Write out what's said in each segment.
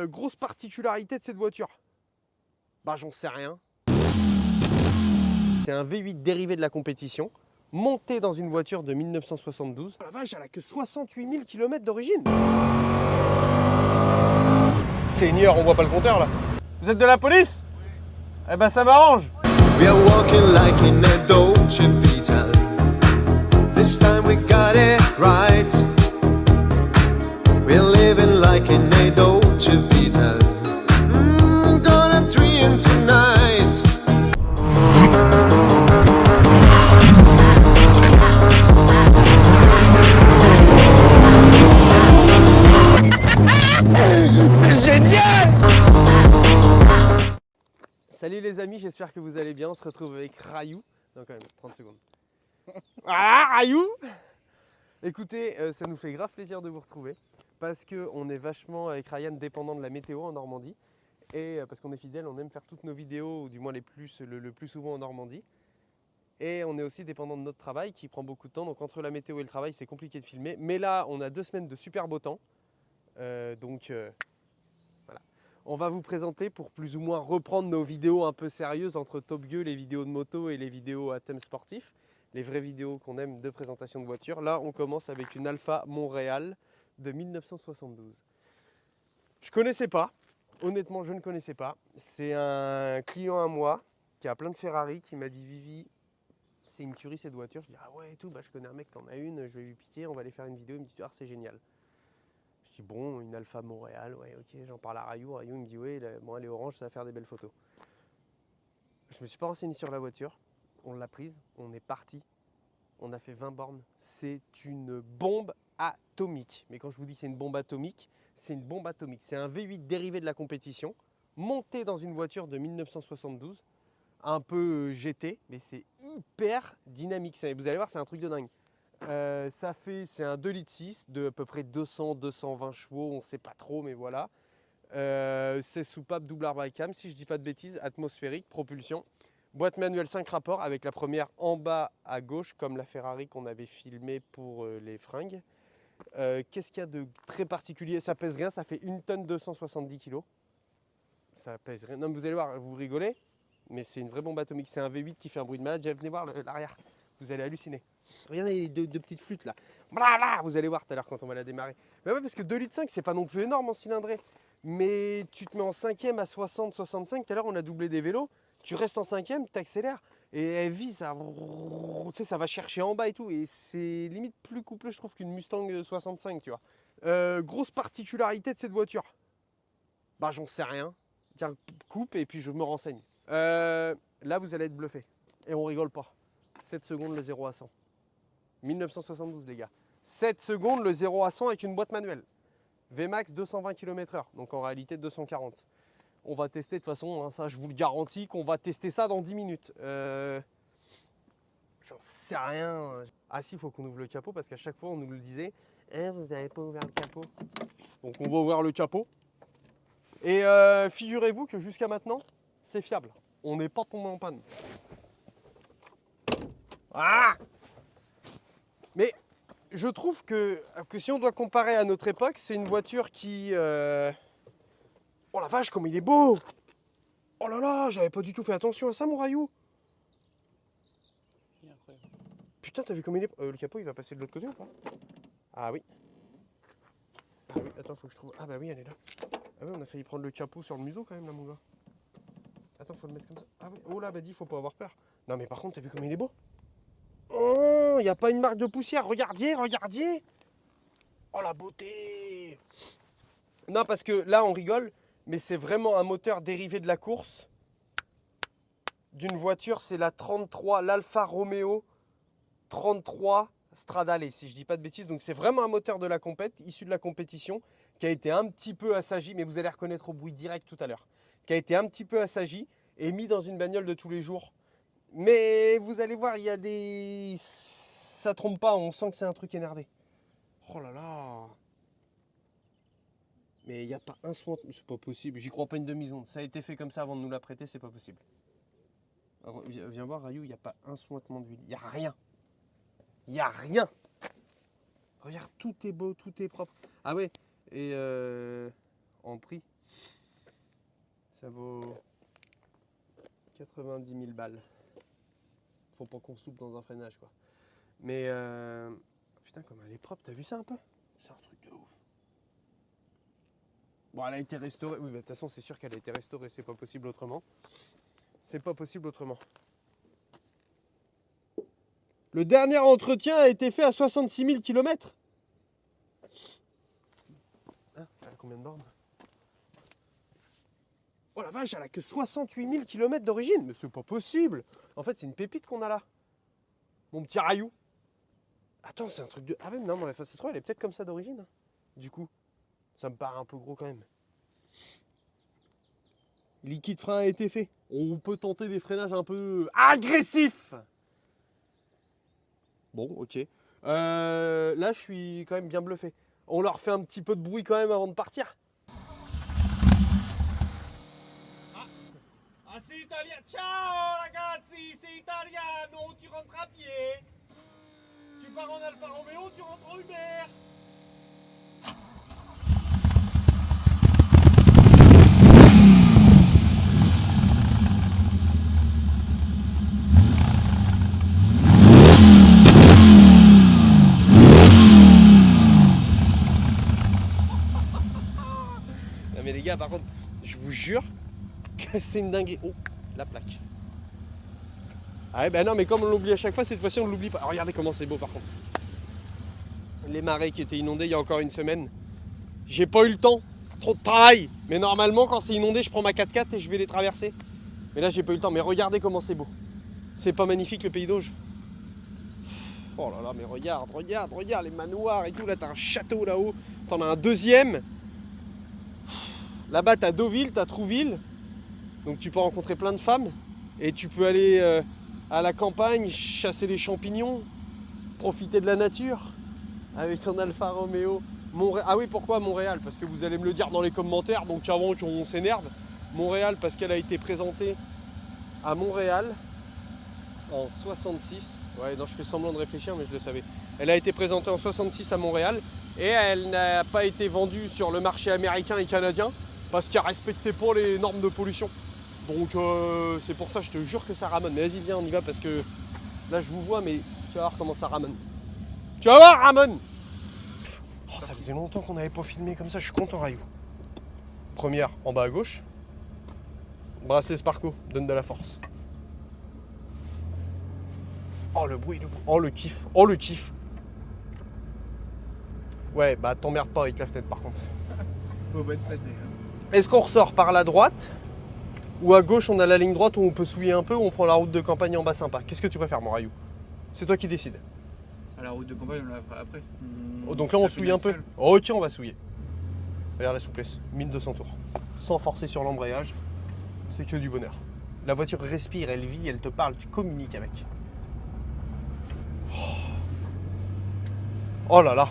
Grosse particularité de cette voiture. Bah j'en sais rien. C'est un V8 dérivé de la compétition, monté dans une voiture de 1972. Oh la vache, elle a que 68 000 km d'origine. Seigneur, on voit pas le compteur là. Vous êtes de la police? Eh ben ça m'arrange. We are walking like in a Dolce Vita. This time we got it right. We're living like in a Dolce Vita. Gonna dream tonight. C'est génial! Salut les amis, j'espère que vous allez bien. On se retrouve avec Rayou. Non quand même, 30 secondes. Ah, Rayou! Écoutez, ça nous fait grave plaisir de vous retrouver parce qu'on est vachement avec Ryan dépendant de la météo en Normandie et parce qu'on est fidèle, on aime faire toutes nos vidéos, ou du moins le plus souvent en Normandie. Et on est aussi dépendant de notre travail qui prend beaucoup de temps, donc entre la météo et le travail c'est compliqué de filmer. Mais là on a 2 semaines de super beau temps, voilà. On va vous présenter pour plus ou moins reprendre nos vidéos un peu sérieuses entre Top Gear, les vidéos de moto et les vidéos à thème sportif. Les vraies vidéos qu'on aime de présentation de voiture. Là, on commence avec une Alfa Montréal de 1972. Je connaissais pas, honnêtement, je ne connaissais pas. C'est un client à moi qui a plein de Ferrari qui m'a dit Vivi, c'est une tuerie cette voiture. Je dis ah ouais et tout, bah, je connais un mec qui en a une, je vais lui piquer, on va aller faire une vidéo. Il me dit ah c'est génial. Je dis bon, une Alfa Montréal, ouais ok, j'en parle à Rayou. Rayou il me dit ouais, bon, elle est orange, ça va faire des belles photos. Je me suis pas renseigné sur la voiture. On l'a prise, on est parti, on a fait 20 bornes. C'est une bombe atomique. Mais quand je vous dis que c'est une bombe atomique, c'est une bombe atomique. C'est un V8 dérivé de la compétition, monté dans une voiture de 1972, un peu GT, mais c'est hyper dynamique. Vous allez voir, c'est un truc de dingue. C'est un 2,6 litres de à peu près 200-220 chevaux, on ne sait pas trop, mais voilà. C'est soupape double arbre à cam, si je dis pas de bêtises, atmosphérique, propulsion. Boîte manuelle 5 rapports avec la première en bas à gauche, comme la Ferrari qu'on avait filmée pour les fringues. Qu'est-ce qu'il y a de très particulier? Ça pèse rien, ça fait 1 tonne 270 kg. Ça pèse rien. Non, mais vous allez voir, vous rigolez, mais c'est une vraie bombe atomique. C'est un V8 qui fait un bruit de malade. Venez voir l'arrière, vous allez halluciner. Regardez les deux petites flûtes là. Blabla, vous allez voir tout à l'heure quand on va la démarrer. Mais ouais, parce que 2,5 litres, c'est pas non plus énorme en cylindrée. Mais tu te mets en cinquième à 60-65. Tout à l'heure, on a doublé des vélos. Tu restes en cinquième, tu accélères. Et elle vit, ça, tu sais, ça va chercher en bas et tout. Et c'est limite plus couplé, je trouve, qu'une Mustang 65, tu vois. Grosse particularité de cette voiture. Bah, j'en sais rien. Tiens, coupe et puis je me renseigne. Là, vous allez être bluffé. Et on rigole pas. 7 secondes le 0 à 100. 1972 les gars. 7 secondes le 0 à 100 avec une boîte manuelle. Vmax 220 km/h, donc en réalité 240. On va tester de toute façon, hein, ça je vous le garantis qu'on va tester ça dans 10 minutes. J'en sais rien. Ah si, il faut qu'on ouvre le capot parce qu'à chaque fois on nous le disait. Vous n'avez pas ouvert le capot. Donc on va ouvrir le capot. Et figurez-vous que jusqu'à maintenant, c'est fiable. On n'est pas tombé en panne. Ah! Mais je trouve que si on doit comparer à notre époque, c'est une voiture qui... Oh la vache, comme il est beau! Oh là là, j'avais pas du tout fait attention à ça, mon Rayou! Putain, t'as vu comme il est... le capot, il va passer de l'autre côté ou pas? Ah oui. Ah oui, attends, faut que je trouve... Ah bah oui, elle est là. Ah oui, on a failli prendre le capot sur le museau quand même, là, mon gars. Attends, faut le mettre comme ça. Ah oui, oh là, bah dis, faut pas avoir peur. Non mais par contre, t'as vu comme il est beau? Oh, il n'y a pas une marque de poussière. Regardez, regardez. Oh la beauté. Non, parce que là, on rigole, mais c'est vraiment un moteur dérivé de la course. D'une voiture, c'est la 33, l'Alfa Romeo 33 Stradale, si je dis pas de bêtises. Donc c'est vraiment un moteur de la compète, issu de la compétition, qui a été un petit peu assagi, mais vous allez reconnaître au bruit direct tout à l'heure, qui a été un petit peu assagi et mis dans une bagnole de tous les jours. Mais vous allez voir, il y a des... Ça trompe pas, on sent que c'est un truc énervé. Oh là là. Mais il n'y a pas un soin... C'est pas possible, j'y crois pas une demi-seconde. Ça a été fait comme ça avant de nous la prêter, c'est pas possible. Alors, viens voir, Rayou, il n'y a pas un sointement d'huile. Il n'y a rien. Il n'y a rien. Regarde, tout est beau, tout est propre. Ah ouais, et en prix, Ça vaut 90 000 balles. Faut pas qu'on se loupe dans un freinage quoi. Mais putain comme elle est propre, t'as vu ça un peu? C'est un truc de ouf. Bon elle a été restaurée, oui bah, de toute façon c'est sûr qu'elle a été restaurée, c'est pas possible autrement. C'est pas possible autrement. Le dernier entretien a été fait à 66 000 km. Hein, elle a combien de bornes? Oh la vache, elle a que 68 000 km d'origine. Mais c'est pas possible. En fait, c'est une pépite qu'on a là. Mon petit Rayou. Attends, c'est un truc de... Ah ouais, non, mais ça se trouve, elle est peut-être comme ça d'origine. Du coup, ça me paraît un peu gros quand même. Liquide frein a été fait. On peut tenter des freinages un peu agressifs. Bon, ok. Là, je suis quand même bien bluffé. On leur fait un petit peu de bruit quand même avant de partir. Ah, c'est italien. Ciao ragazzi, c'est italiano. Tu rentres à pied. Tu pars en Alfa Romeo, tu rentres en Uber. Non mais les gars, par contre, je vous jure que c'est une dinguerie. Oh, la plaque. Ah ouais, ben non, mais comme on l'oublie à chaque fois, cette fois-ci on ne l'oublie pas. Oh, regardez comment c'est beau par contre. Les marais qui étaient inondés il y a encore une semaine. J'ai pas eu le temps, trop de travail. Mais normalement, quand c'est inondé, je prends ma 4x4 et je vais les traverser. Mais là, j'ai pas eu le temps. Mais regardez comment c'est beau. C'est pas magnifique le pays d'Auge? Oh là là, mais regarde les manoirs et tout. Là, t'as un château là-haut. T'en as un deuxième. Là-bas, t'as Deauville, t'as Trouville. Donc tu peux rencontrer plein de femmes. Et tu peux aller à la campagne, chasser les champignons, profiter de la nature. Avec ton Alfa Romeo. Ah oui, pourquoi Montréal? Parce que vous allez me le dire dans les commentaires. Donc avant qu'on s'énerve. Montréal parce qu'elle a été présentée à Montréal en 66. Ouais, non, je fais semblant de réfléchir, mais je le savais. Elle a été présentée en 66 à Montréal. Et elle n'a pas été vendue sur le marché américain et canadien. Parce qu'elle respectait pas les normes de pollution. Donc c'est pour ça, je te jure que ça ramène. Mais vas-y, viens, on y va parce que là, je vous vois, mais tu vas voir comment ça ramène. Tu vas voir, Ramon! Oh, ça faisait longtemps qu'on n'avait pas filmé comme ça, je suis content, Rayou. Première, en bas à gauche. Bracelet Sparco, donne de la force. Oh, le bruit, oh, le kiff, oh, le kiff. Ouais, bah t'emmerdes pas avec la fenêtre par contre. Faut pas être pressé. Est-ce qu'on ressort par la droite? Ou à gauche, on a la ligne droite où on peut souiller un peu, ou on prend la route de campagne en bas sympa? Qu'est-ce que tu préfères, mon Rayou? C'est toi qui décides. À la route de campagne, on la fera après. Oh, donc là, on souille un peu. Ok, on va souiller. Regarde la souplesse, 1200 tours. Sans forcer sur l'embrayage, c'est que du bonheur. La voiture respire, elle vit, elle te parle, tu communiques avec. Oh là là.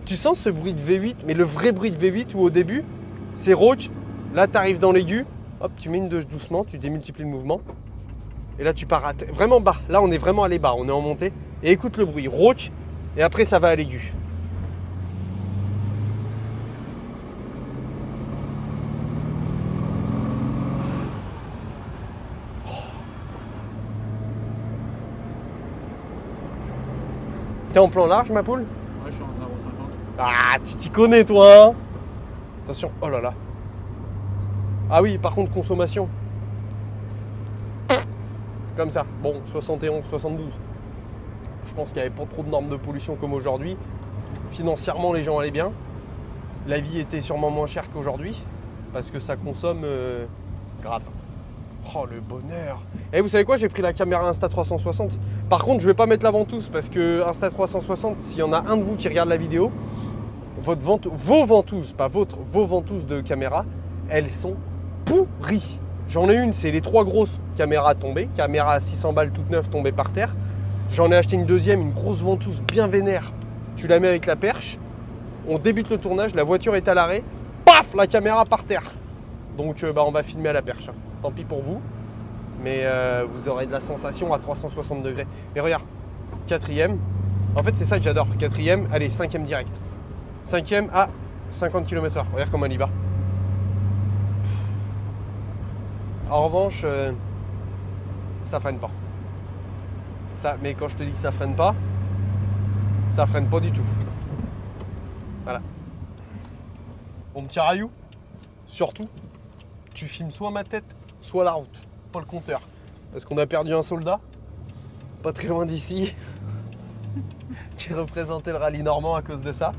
Tu sens ce bruit de V8, mais le vrai bruit de V8 où au début, c'est roach. Là, tu arrives dans l'aigu, hop, tu mets une doucement, tu démultiplies le mouvement. Et là, tu pars vraiment bas. Là, on est vraiment allé bas, on est en montée. Et écoute le bruit, roach, et après, ça va à l'aigu. T'es en plan large, ma poule? Ouais, je suis en 0,50. Ah, tu t'y connais, toi, hein? Attention, oh là là. Ah oui, par contre, consommation. Comme ça, bon, 71, 72. Je pense qu'il n'y avait pas trop de normes de pollution comme aujourd'hui. Financièrement, les gens allaient bien. La vie était sûrement moins chère qu'aujourd'hui, parce que ça consomme grave. Oh, le bonheur. Et vous savez quoi, j'ai pris la caméra Insta360. Par contre, je vais pas mettre la ventouse, parce que Insta360, s'il y en a un de vous qui regarde la vidéo, vos ventouses, pas vôtres, vos ventouses de caméra, elles sont pourries. J'en ai une, c'est les 3 grosses caméras tombées, caméra à 600 balles toute neuve tombée par terre. J'en ai acheté une deuxième, une grosse ventouse bien vénère. Tu la mets avec la perche, on débute le tournage, la voiture est à l'arrêt, paf, la caméra par terre. Donc on va filmer à la perche. Tant pis pour vous, mais vous aurez de la sensation à 360 degrés. Mais regarde, 4ème, en fait c'est ça que j'adore, 4ème, allez 5ème direct. 5ème à 50 km/h, regarde comment elle y va. En revanche, ça freine pas. Ça, mais quand je te dis que ça freine pas du tout. Voilà. Mon petit Rayou, surtout, tu filmes soit ma tête, soit la route, pas le compteur. Parce qu'on a perdu un soldat, pas très loin d'ici, qui représentait le rallye normand à cause de ça.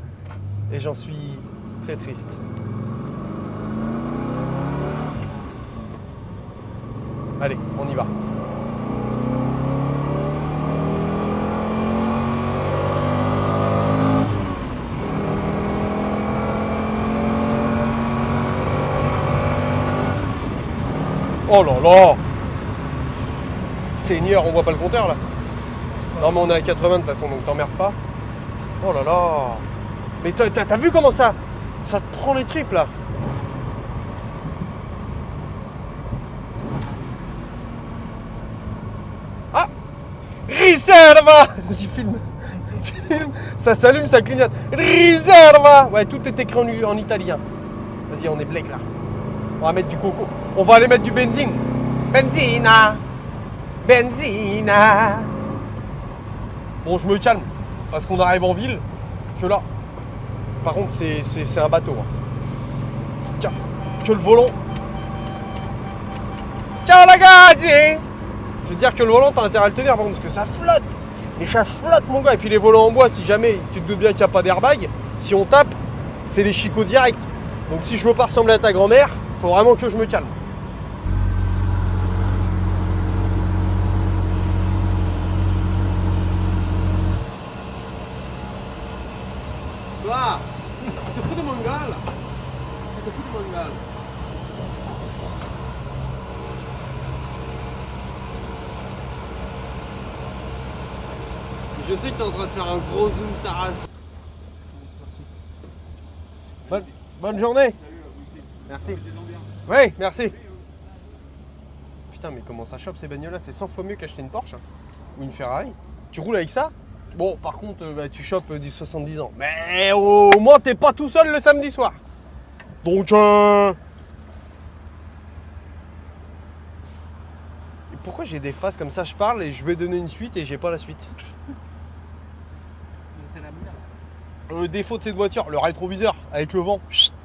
Et j'en suis très triste. Allez, on y va. Oh là là! Seigneur, on voit pas le compteur là? Non mais on est à 80 de toute façon, donc t'emmerdes pas. Oh là là! Mais t'as vu comment ça te prend les tripes là? Ah! Riserva! Vas-y, filme. Filme. Ça s'allume, ça clignote. Riserva! Ouais, tout est écrit en italien. Vas-y, on est Blake là. On va mettre du coco. On va aller mettre du benzine. Benzina! Benzina! Bon, je me calme. Parce qu'on arrive en ville. Je suis là. Par contre, c'est un bateau. Hein. Tiens, que le volant. Ciao la gazzi! Je veux dire que le volant, t'as intérêt à le tenir par contre, parce que ça flotte. Les chats flottent, mon gars. Et puis les volants en bois, si jamais tu te doutes bien qu'il n'y a pas d'airbag, si on tape, c'est les chicots directs. Donc si je veux pas ressembler à ta grand-mère, faut vraiment que je me calme. Toi, tu te fous de mon gars là. Tu te fous de mon gars là. Je sais que t'es en train de faire un gros zoom ta race. Bonne journée. Merci. Oui, merci. Putain, mais comment ça chope ces bagnoles là? C'est 100 fois mieux qu'acheter une Porsche hein, ou une Ferrari. Tu roules avec ça? Bon, par contre, bah, tu chopes du 70 ans. Mais au moins, t'es pas tout seul le samedi soir. Donc, pourquoi j'ai des phases comme ça? Je parle et je vais donner une suite et j'ai pas la suite. C'est la merde. Le défaut de cette voiture, le rétroviseur, avec le vent,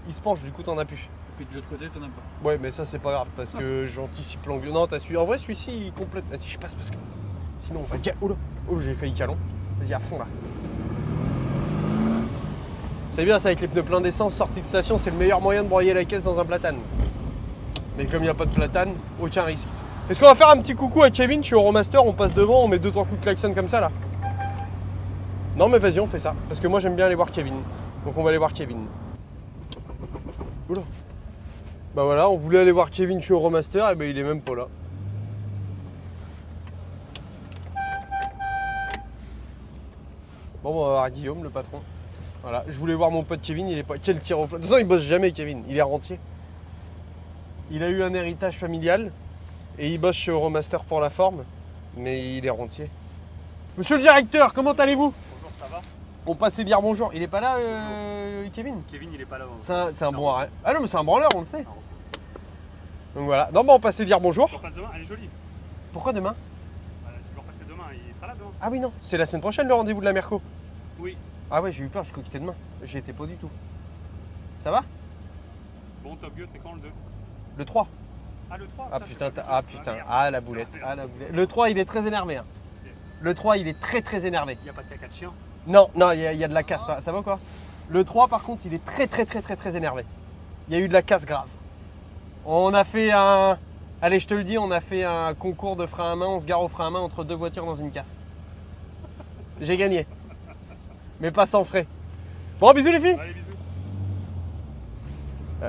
il se penche, du coup t'en as plus. Et puis de l'autre côté, t'en as pas. Ouais, mais ça c'est pas grave parce que j'anticipe l'angle. Non, t'as su. En vrai, celui-ci il complète. Vas-y, je passe parce que sinon on va. Oh là, oh, j'ai failli calon. Vas-y, à fond là. C'est bien ça avec les pneus pleins d'essence, sortie de station, c'est le meilleur moyen de broyer la caisse dans un platane. Mais comme il n'y a pas de platane, aucun risque. Est-ce qu'on va faire un petit coucou à Kevin? Je suis au Roadmaster, on passe devant, on met 2-3 coups de klaxon comme ça là. Non mais vas-y, on fait ça. Parce que moi j'aime bien aller voir Kevin. Donc on va aller voir Kevin. Oula. Bah voilà, on voulait aller voir Kevin chez Euromaster, et ben il est même pas là. Bon, on va voir Guillaume, le patron. Voilà, je voulais voir mon pote Kevin, il est pas. Quel tir au flanc. De toute façon, il bosse jamais, Kevin, il est rentier. Il a eu un héritage familial et il bosse chez Euromaster pour la forme, mais il est rentier. Monsieur le directeur, comment allez-vous? Bonjour, ça va? On passait dire bonjour. Il est pas là, Kevin? Kevin, il est pas là. C'est un bon arrêt. Ah non, mais c'est un branleur, on le sait. Donc voilà. Non, bah on passait dire bonjour. On passe demain, elle est jolie. Pourquoi demain? Tu vas repasser demain, il sera là demain. Ah oui, non, c'est la semaine prochaine le rendez-vous de la Merco. Oui. Ah ouais, j'ai eu peur, j'ai cru que c'était demain. J'y étais pas du tout. Ça va? Bon, Top Gear, c'est quand le 2? Le 3. Ah, le 3? Ah Ça, je putain, sais pas ah du tout. putain, merde. ah la boulette, ah la boulette. Le 3, il est très énervé. Hein. Le 3, il est très énervé. Il n'y a pas de caca de chien. Non, non, il y a de la casse. Ça va quoi? Le 3, par contre, il est très énervé. Il y a eu de la casse grave. On a fait un... Allez, je te le dis, on a fait un concours de frein à main. On se gare au frein à main entre deux voitures dans une casse. J'ai gagné. Mais pas sans frais. Bon, bisous les filles. Allez, bisous.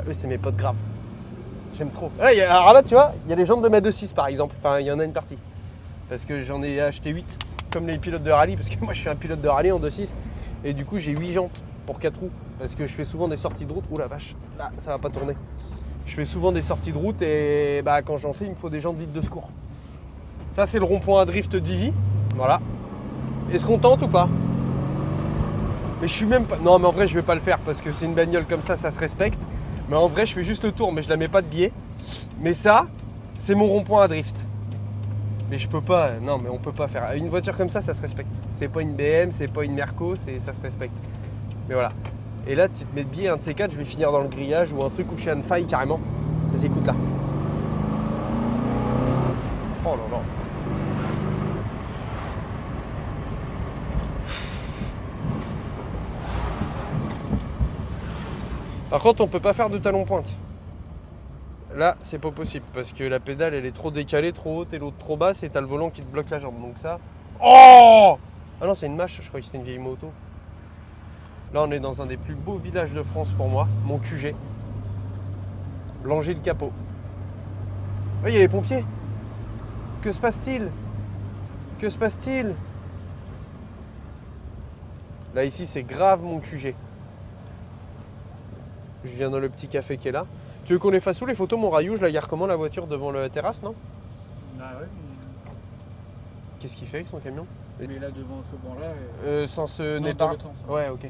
Eux, c'est mes potes graves. J'aime trop. Là, alors là, tu vois, il y a les jantes de ma 2.6 par exemple. Enfin, il y en a une partie. Parce que j'en ai acheté 8, comme les pilotes de rallye. Parce que moi, je suis un pilote de rallye en 2.6. Et du coup, j'ai 8 jantes pour 4 roues. Parce que je fais souvent des sorties de route. Ouh la vache, là, ça va pas tourner. Je fais souvent des sorties de route et bah, quand j'en fais, il me faut des jantes vides de secours. Ça, c'est le rond-point à drift de Vivi. Voilà. Est-ce qu'on tente ou pas? Mais je suis même pas... Non, mais en vrai, je vais pas le faire parce que c'est une bagnole comme ça se respecte. Mais en vrai, je fais juste le tour, mais je la mets pas de biais. Mais ça, C'est mon rond-point à drift. Mais je peux pas, non mais on peut pas faire. Une voiture comme ça se respecte. C'est pas une BM, c'est pas une Merco, ça se respecte. Mais voilà. Et là, tu te mets de biais, un de ces quatre, je vais finir dans le grillage ou un truc où je suis à une faille carrément. Vas-y, écoute là. Oh là là. Par contre, on peut pas faire de talon pointe. Là, c'est pas possible parce que la pédale elle est trop décalée, trop haute et l'autre trop basse et t'as le volant qui te bloque la jambe. Donc ça. Oh! Ah non, c'est une mâche, je croyais que c'était une vieille moto. Là, on est dans un des plus beaux villages de France pour moi, mon QG. Blangy-le-Capot. Oh, il y a les pompiers. Que se passe-t-il? Que se passe-t-il? Là, ici, c'est grave mon QG. Je viens dans le petit café qui est là. Tu veux qu'on les fasse où les photos, mon Rayou? Je la garde comment la voiture devant la terrasse, non? Ah ouais, Qu'est-ce qu'il fait avec son camion? mais là devant ce banc-là. Sens Non, dans Népar. l'autre sens. Ouais, ok.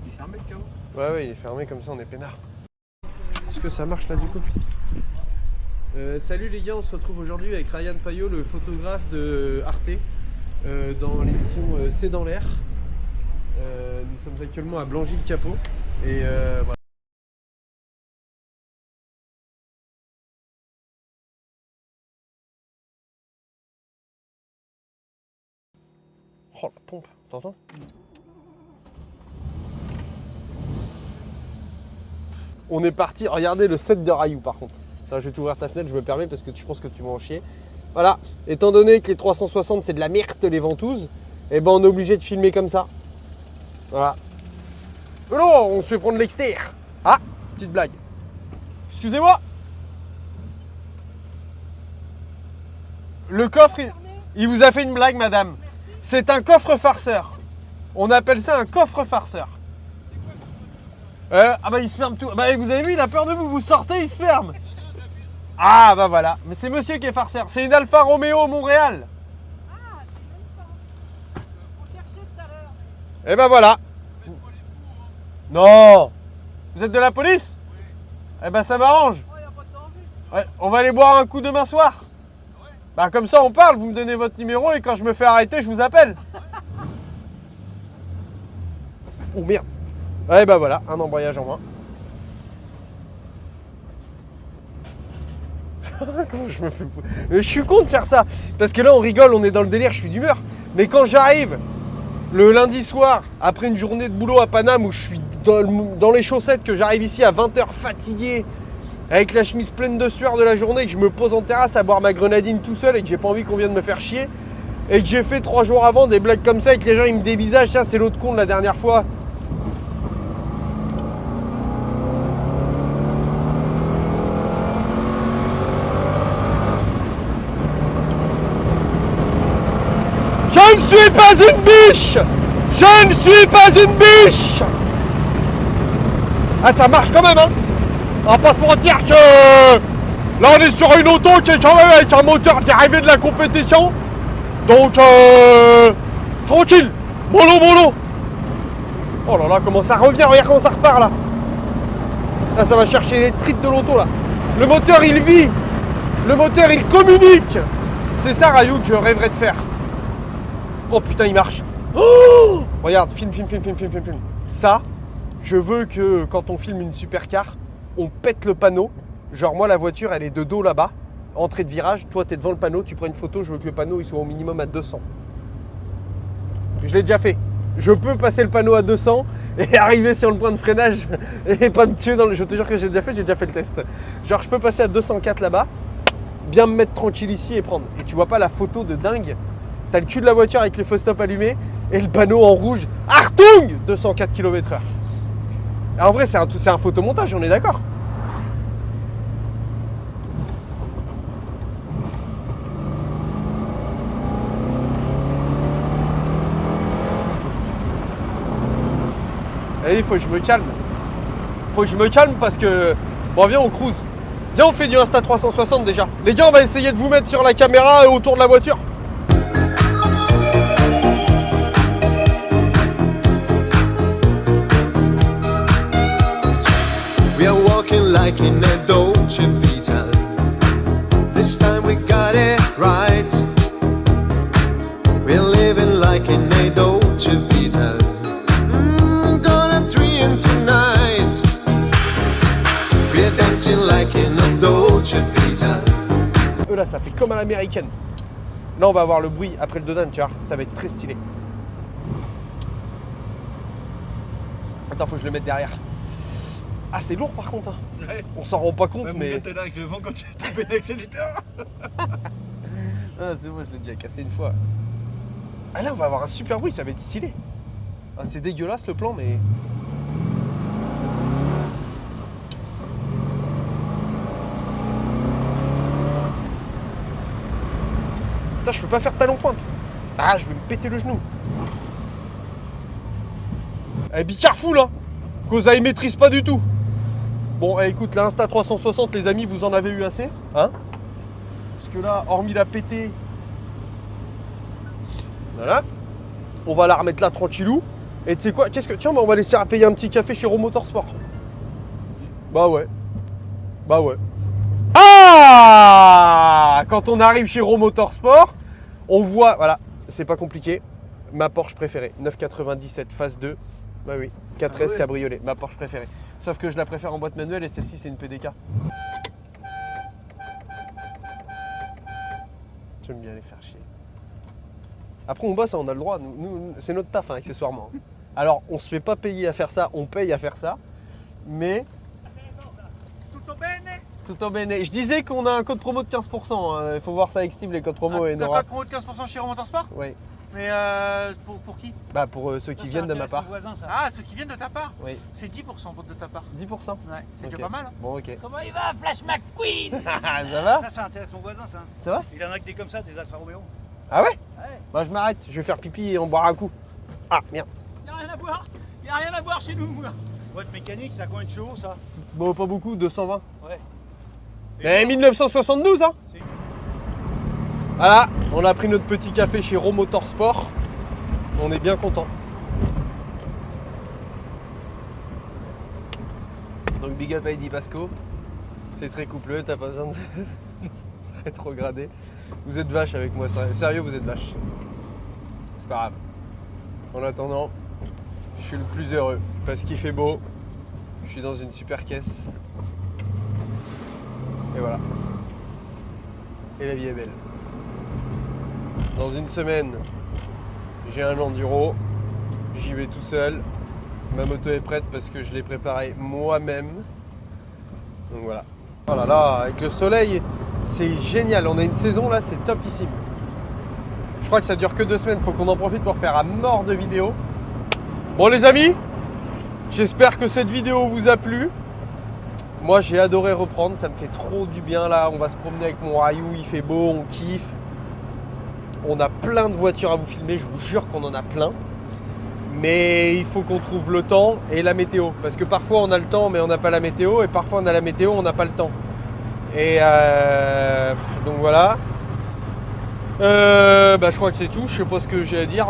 Il est fermé le chaos. Ouais, il est fermé comme ça, on est peinard. Est-ce que ça marche là du coup? Salut les gars, on se retrouve aujourd'hui avec Ryan Payot, le photographe de Arte, dans l'émission C'est dans l'air. Nous sommes actuellement à Blangy-le-Capot et voilà. Oh la pompe, t'entends? On est parti, regardez le set de Rayou par contre. Attends, je vais t'ouvrir ta fenêtre, je me permets parce que je pense que tu vas en chier. Voilà, étant donné que les 360 c'est de la merde les ventouses, et ben on est obligé de filmer comme ça. Voilà. Mais non, on se fait prendre l'extérieur. Ah, petite blague. Excusez-moi. Le coffre, il vous a fait une blague madame. C'est un coffre farceur. On appelle ça un coffre farceur. Ah bah il se ferme tout. Bah vous avez vu, il a peur de vous, vous sortez, il se ferme. Ah bah voilà, mais c'est monsieur qui est farceur. C'est une Alfa Romeo Montréal. Ah, c'est même pas. On cherchait tout à l'heure. Et bah voilà. Non. Vous êtes de la police? Eh bah ça m'arrange. Oh, y a pas de danger. Ouais, on va aller boire un coup demain soir. Bah comme ça on parle, vous me donnez votre numéro et quand je me fais arrêter, je vous appelle. Oh merde. Ouais bah voilà, un embrayage en moins. Comment je me fais... Mais je suis con de faire ça. Parce que là on rigole, on est dans le délire, je suis d'humeur. Mais quand j'arrive le lundi soir, après une journée de boulot à Paname où je suis dans les chaussettes, que j'arrive ici à 20h fatigué, avec la chemise pleine de sueur de la journée, et que je me pose en terrasse à boire ma grenadine tout seul et que j'ai pas envie qu'on vienne me faire chier, et que j'ai fait 3 jours avant des blagues comme ça et que les gens ils me dévisagent, tiens c'est l'autre con de la dernière fois. Je ne suis pas une biche! Je ne suis pas une biche! Ah ça marche quand même hein! On va pas se mentir que là on est sur une auto qui est quand même avec un moteur dérivé de la compétition. Donc tranquille! Mollo! Oh là là, comment ça revient, regarde comment ça repart là! Là ça va chercher les tripes de l'auto là. Le moteur il vit! Le moteur il communique! C'est ça Rayou que je rêverais de faire. Oh putain il marche. Oh regarde, filme. Ça, je veux que quand on filme une supercar, on pète le panneau. Genre moi la voiture elle est de dos là-bas, entrée de virage, toi t'es devant le panneau, tu prends une photo, je veux que le panneau il soit au minimum à 200. Je l'ai déjà fait. Je peux passer le panneau à 200 et arriver sur le point de freinage et pas me tuer dans le... Je te jure que j'ai déjà fait le test. Genre je peux passer à 204 là-bas, bien me mettre tranquille ici et prendre. Et tu vois pas la photo de dingue? T'as le cul de la voiture avec les feux stop allumés et le panneau en rouge. Artung 204 km/h. En vrai, c'est un photomontage, on est d'accord. Allez, il faut que je me calme. Faut que je me calme parce que... Bon, viens, on cruise. Viens, on fait du Insta 360 déjà. Les gars, on va essayer de vous mettre sur la caméra autour de la voiture. like in a Dolce Vita. This time we got it right. We're living like in a Dolce Vita. Gonna dream tonight. We're dancing like in a Dolce Vita. Là, ça fait comme à l'américaine. Là, on va avoir le bruit après le dodan, tu vois. Ça va être très stylé. Attends, faut que je le mette derrière. Ah, c'est lourd par contre. Hein. Ouais. On s'en rend pas compte, Même mais. t'es là avec le vent quand tu tapes l'accélérateur. Ah, c'est moi, je l'ai déjà cassé une fois. Ah, là, on va avoir un super bruit, ça va être stylé. Ah, c'est dégueulasse le plan, mais. Putain, je peux pas faire talon pointe. Ah, je vais me péter le genou. Eh, be careful, hein. Cause I maîtrise pas du tout. Bon, eh, écoute, la Insta360, les amis, vous en avez eu assez, hein? Parce que là, hormis la péter, voilà, on va la remettre là tranquillou. Et tu sais quoi, qu'est-ce que. Tiens, bah, on va laisser payer un petit café chez Hero Motorsport. Bah ouais. Bah ouais. Ah! Quand on arrive chez Hero Motorsport, on voit, voilà, c'est pas compliqué, ma Porsche préférée, 997 phase 2. Bah oui, 4S Ah ouais. cabriolet, ma Porsche préférée. Sauf que je la préfère en boîte manuelle et celle-ci c'est une PDK. J'aime bien les faire chier. Après on bosse, on a le droit, nous, c'est notre taf hein, accessoirement. Alors on se fait pas payer à faire ça, on paye à faire ça, mais Tutto bene? tout en bene. Je disais qu'on a un code promo de 15%, il faut voir ça avec Steve les codes promo et T'as Nora. code promo de 15% chez Motorsport? Oui, Mais pour qui? bah pour ceux qui viennent de ma part. Ah, ceux qui viennent de ta part? Oui, C'est 10% de ta part. 10%. Ouais, c'est déjà Ok. pas mal. Hein. Bon ok. Comment il va, Flash McQueen? Ça va? Ça intéresse mon voisin, ça. Ça va? Il en a que des comme ça, des Alfa Romeo. Ah ouais? Ouais. Bah je m'arrête, je vais faire pipi et on boira un coup. Ah merde. Y'a rien à boire. Y'a rien à boire chez nous, moi. Boîte mécanique, ça a combien de chevaux, ça? Bon pas beaucoup, 220. Ouais. Mais 1972 hein. C'est- Voilà, on a pris notre petit café chez Hero Motorsport. On est bien content. Donc big up à Eddie Pasco. C'est très coupleux, t'as pas besoin de rétrograder. Vous êtes vache avec moi, sérieux vous êtes vache. C'est pas grave. En attendant, je suis le plus heureux parce qu'il fait beau. Je suis dans une super caisse. Et voilà. Et la vie est belle. Dans une semaine, j'ai un enduro. J'y vais tout seul. Ma moto est prête parce que je l'ai préparée moi-même. Donc voilà. Oh là là, avec le soleil, c'est génial. On a une saison là, c'est topissime. Je crois que ça dure que 2 semaines. Faut qu'on en profite pour faire à mort de vidéos. Bon les amis, j'espère que cette vidéo vous a plu. Moi j'ai adoré reprendre, ça me fait trop du bien là. On va se promener avec mon Rayou, il fait beau, on kiffe. On a plein de voitures à vous filmer, je vous jure qu'on en a plein. Mais il faut qu'on trouve le temps et la météo. Parce que parfois on a le temps mais on n'a pas la météo. Et parfois on a la météo, on n'a pas le temps. Et donc voilà. Je crois que c'est tout, je sais pas ce que j'ai à dire.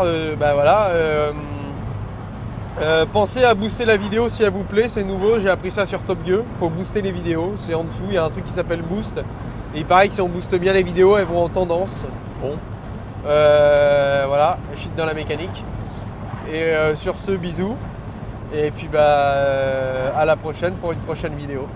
Pensez à booster la vidéo si elle vous plaît, c'est nouveau, j'ai appris ça sur Top Gear. Faut booster les vidéos, c'est en dessous, il y a un truc qui s'appelle boost. Et il paraît que si on booste bien les vidéos, elles vont en tendance. Bon. Voilà, shit dans la mécanique. Et sur ce, bisous. Et puis à la prochaine pour une prochaine vidéo.